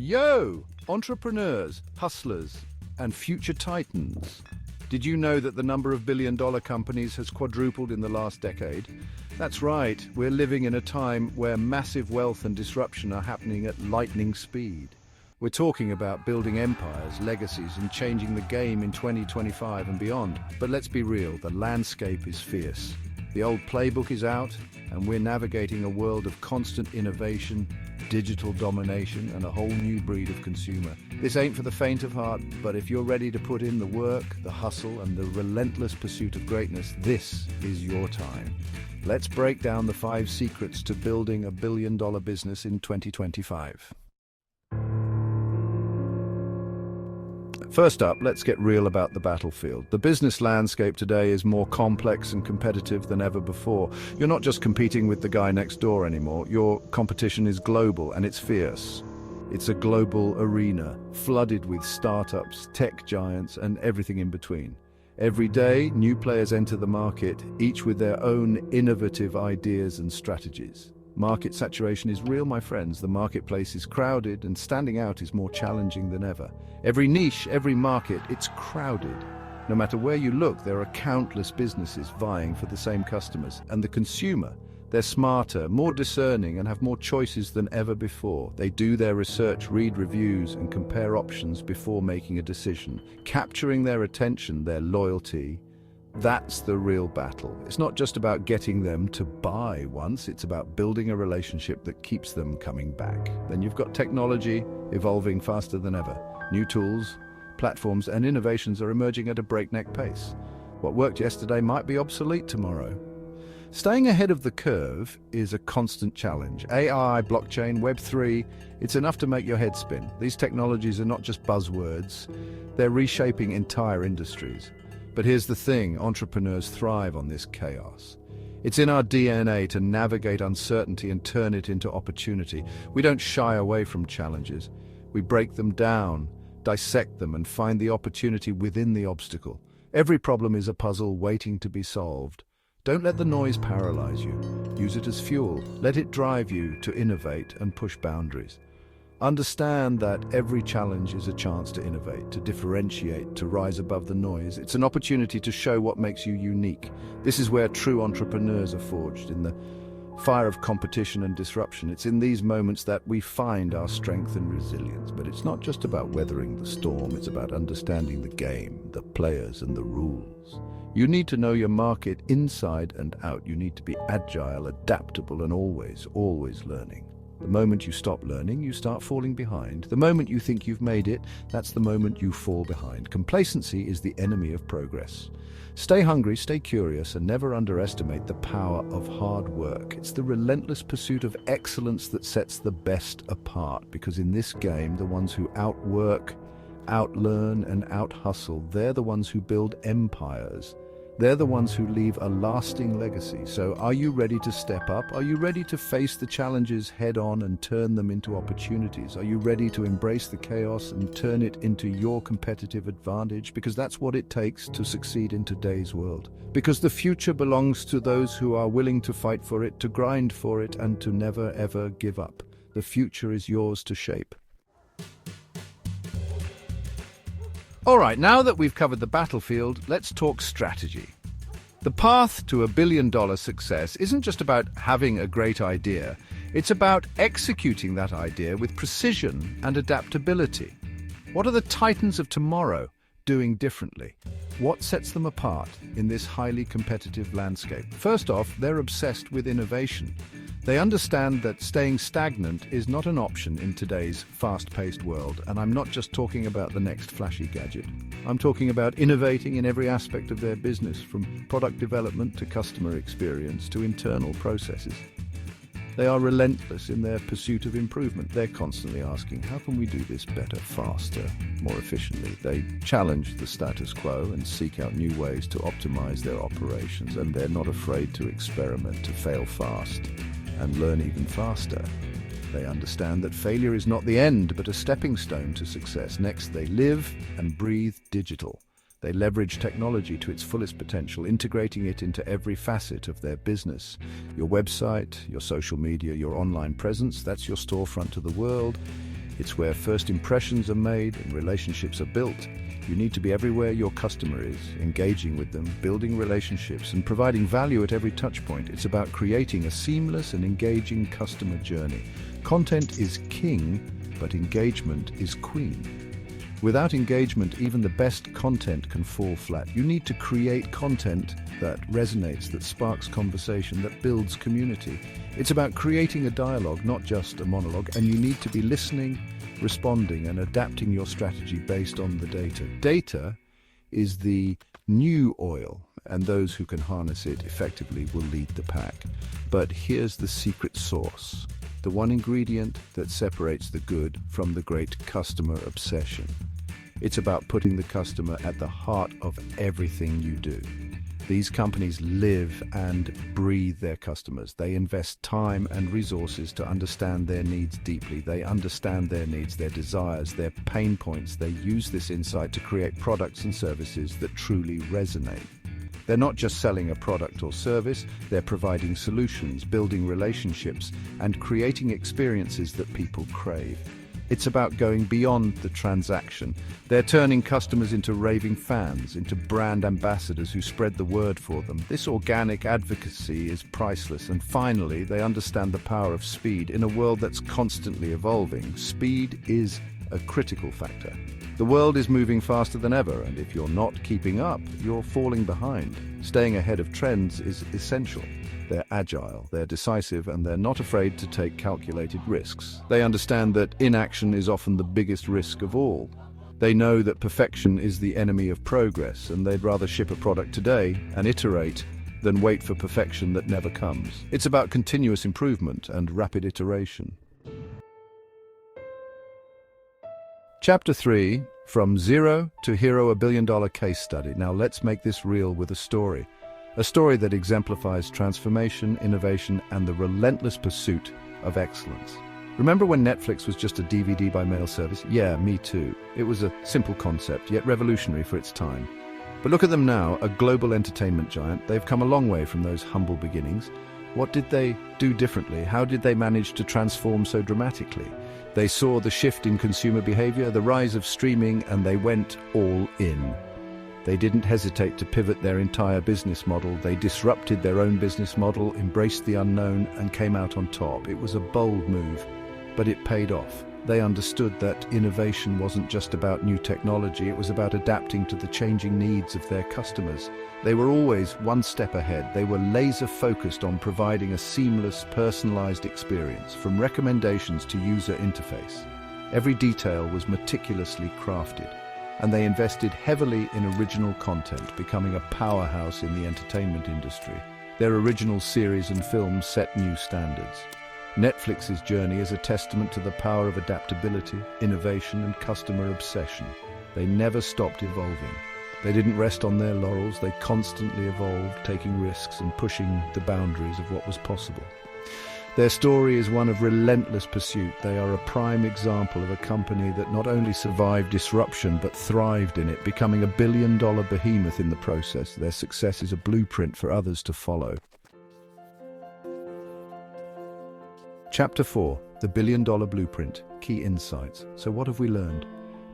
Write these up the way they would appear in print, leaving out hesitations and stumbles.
Yo, entrepreneurs, hustlers, and future titans. Did you know that the number of billion-dollar companies has quadrupled in the last decade? That's right, we're living in a time where massive wealth and disruption are happening at lightning speed. We're talking about building empires, legacies, and changing the game in 2025 and beyond. But let's be real, the landscape is fierce. The old playbook is out, and we're navigating a world of constant innovation, digital domination, and a whole new breed of consumer. This ain't for the faint of heart, but if you're ready to put in the work, the hustle, and the relentless pursuit of greatness, this is your time. Let's break down the 5 secrets to building a billion-dollar business in 2025. First up, let's get real about the battlefield. The business landscape today is more complex and competitive than ever before. You're not just competing with the guy next door anymore. Your competition is global and it's fierce. It's a global arena, flooded with startups, tech giants, and everything in between. Every day, new players enter the market, each with their own innovative ideas and strategies. Market saturation is real, my friends. The marketplace is crowded, and standing out is more challenging than ever. Every niche, every market, it's crowded. No matter where you look, there are countless businesses vying for the same customers. And the consumer, they're smarter, more discerning, and have more choices than ever before. They do their research, read reviews, and compare options before making a decision, capturing their attention, their loyalty. That's the real battle. It's not just about getting them to buy once, it's about building a relationship that keeps them coming back. Then you've got technology evolving faster than ever. New tools, platforms, and innovations are emerging at a breakneck pace. What worked yesterday might be obsolete tomorrow. Staying ahead of the curve is a constant challenge. AI, blockchain, Web3, it's enough to make your head spin. These technologies are not just buzzwords, they're reshaping entire industries. But here's the thing, entrepreneurs thrive on this chaos. It's in our DNA to navigate uncertainty and turn it into opportunity. We don't shy away from challenges. We break them down, dissect them, and find the opportunity within the obstacle. Every problem is a puzzle waiting to be solved. Don't let the noise paralyze you. Use it as fuel. Let it drive you to innovate and push boundaries. Understand that every challenge is a chance to innovate, to differentiate, to rise above the noise. It's an opportunity to show what makes you unique. This is where true entrepreneurs are forged, in the fire of competition and disruption. It's in these moments that we find our strength and resilience. But it's not just about weathering the storm, it's about understanding the game, the players, and the rules. You need to know your market inside and out. You need to be agile, adaptable, and always learning. The moment you stop learning, you start falling behind. The moment you think you've made it, that's the moment you fall behind. Complacency is the enemy of progress. Stay hungry, stay curious, and never underestimate the power of hard work. It's the relentless pursuit of excellence that sets the best apart, because in this game, the ones who outwork, outlearn, and out-hustle, they're the ones who build empires. They're the ones who leave a lasting legacy. So are you ready to step up? Are you ready to face the challenges head on and turn them into opportunities? Are you ready to embrace the chaos and turn it into your competitive advantage? Because that's what it takes to succeed in today's world. Because the future belongs to those who are willing to fight for it, to grind for it, and to never ever give up. The future is yours to shape. All right, now that we've covered the battlefield, let's talk strategy. The path to $1 billion success isn't just about having a great idea, it's about executing that idea with precision and adaptability. What are the titans of tomorrow doing differently? What sets them apart in this highly competitive landscape? First off, they're obsessed with innovation. They understand that staying stagnant is not an option in today's fast-paced world, and I'm not just talking about the next flashy gadget. I'm talking about innovating in every aspect of their business, from product development to customer experience to internal processes. They are relentless in their pursuit of improvement. They're constantly asking, how can we do this better, faster, more efficiently? They challenge the status quo and seek out new ways to optimize their operations, and they're not afraid to experiment, to fail fast, and learn even faster. They understand that failure is not the end, but a stepping stone to success. Next, they live and breathe digital. They leverage technology to its fullest potential, integrating it into every facet of their business. Your website, your social media, your online presence, that's your storefront to the world. It's where first impressions are made and relationships are built. You need to be everywhere your customer is, engaging with them, building relationships, and providing value at every touchpoint. It's about creating a seamless and engaging customer journey. Content is king, but engagement is queen. Without engagement, even the best content can fall flat. You need to create content that resonates, that sparks conversation, that builds community. It's about creating a dialogue, not just a monologue, and you need to be listening, responding, and adapting your strategy based on the data. Data is the new oil, and those who can harness it effectively will lead the pack. But here's the secret sauce, the one ingredient that separates the good from the great: customer obsession. It's about putting the customer at the heart of everything you do. These companies live and breathe their customers. They invest time and resources to understand their needs deeply. They understand their needs, their desires, their pain points. They use this insight to create products and services that truly resonate. They're not just selling a product or service, they're providing solutions, building relationships, and creating experiences that people crave. It's about going beyond the transaction. They're turning customers into raving fans, into brand ambassadors who spread the word for them. This organic advocacy is priceless. And finally, they understand the power of speed. In a world that's constantly evolving, speed is a critical factor. The world is moving faster than ever, and if you're not keeping up, you're falling behind. Staying ahead of trends is essential. They're agile, they're decisive, and they're not afraid to take calculated risks. They understand that inaction is often the biggest risk of all. They know that perfection is the enemy of progress, and they'd rather ship a product today and iterate than wait for perfection that never comes. It's about continuous improvement and rapid iteration. Chapter 3, From Zero to Hero, a billion-dollar case study. Now let's make this real with a story. A story that exemplifies transformation, innovation, and the relentless pursuit of excellence. Remember when Netflix was just a DVD by mail service? Yeah, me too. It was a simple concept, yet revolutionary for its time. But look at them now, a global entertainment giant. They've come a long way from those humble beginnings. What did they do differently? How did they manage to transform so dramatically? They saw the shift in consumer behavior, the rise of streaming, and they went all in. They didn't hesitate to pivot their entire business model. They disrupted their own business model, embraced the unknown, and came out on top. It was a bold move, but it paid off. They understood that innovation wasn't just about new technology, it was about adapting to the changing needs of their customers. They were always one step ahead. They were laser-focused on providing a seamless, personalized experience, from recommendations to user interface. Every detail was meticulously crafted, and they invested heavily in original content, becoming a powerhouse in the entertainment industry. Their original series and films set new standards. Netflix's journey is a testament to the power of adaptability, innovation, and customer obsession. They never stopped evolving. They didn't rest on their laurels. They constantly evolved, taking risks and pushing the boundaries of what was possible. Their story is one of relentless pursuit. They are a prime example of a company that not only survived disruption but thrived in it, becoming a billion-dollar behemoth in the process. Their success is a blueprint for others to follow. Chapter 4, The Billion-Dollar Blueprint, Key Insights. So what have we learned?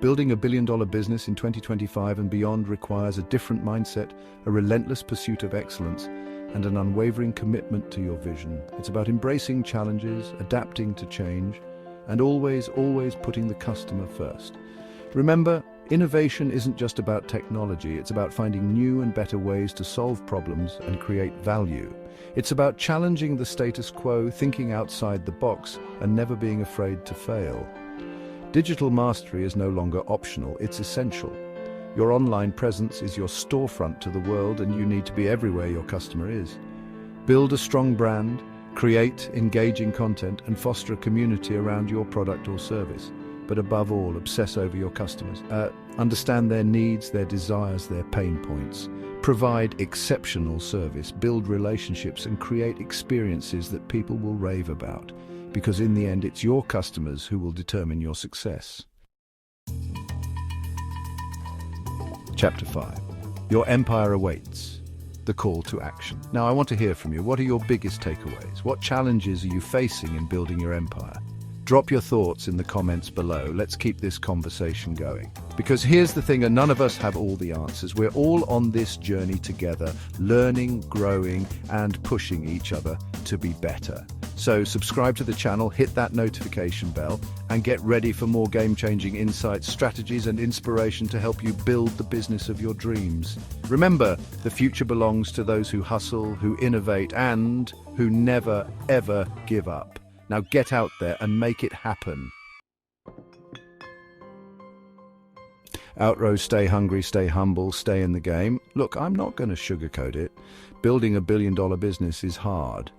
Building a billion-dollar business in 2025 and beyond requires a different mindset, a relentless pursuit of excellence, and an unwavering commitment to your vision. It's about embracing challenges, adapting to change, and always putting the customer first. Remember, innovation isn't just about technology, it's about finding new and better ways to solve problems and create value. It's about challenging the status quo, thinking outside the box, and never being afraid to fail. Digital mastery is no longer optional, it's essential. Your online presence is your storefront to the world, and you need to be everywhere your customer is. Build a strong brand, create engaging content, and foster a community around your product or service. But above all, obsess over your customers. Understand their needs, their desires, their pain points. Provide exceptional service, build relationships, and create experiences that people will rave about. Because in the end, it's your customers who will determine your success. Chapter 5. Your empire awaits. The call to action. Now, I want to hear from you. What are your biggest takeaways? What challenges are you facing in building your empire? Drop your thoughts in the comments below. Let's keep this conversation going. Because here's the thing, none of us have all the answers. We're all on this journey together, learning, growing, and pushing each other to be better. So subscribe to the channel, hit that notification bell, and get ready for more game-changing insights, strategies, and inspiration to help you build the business of your dreams. Remember, the future belongs to those who hustle, who innovate, and who never, ever give up. Now get out there and make it happen. Outrow, stay hungry, stay humble, stay in the game. Look, I'm not going to sugarcoat it. Building $1 billion business is hard.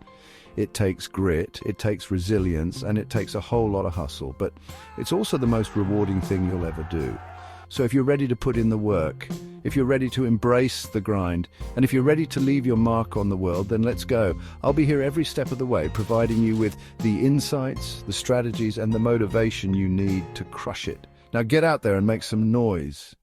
It takes grit, it takes resilience, and it takes a whole lot of hustle. But it's also the most rewarding thing you'll ever do. So if you're ready to put in the work, if you're ready to embrace the grind, and if you're ready to leave your mark on the world, then let's go. I'll be here every step of the way, providing you with the insights, the strategies, and the motivation you need to crush it. Now get out there and make some noise.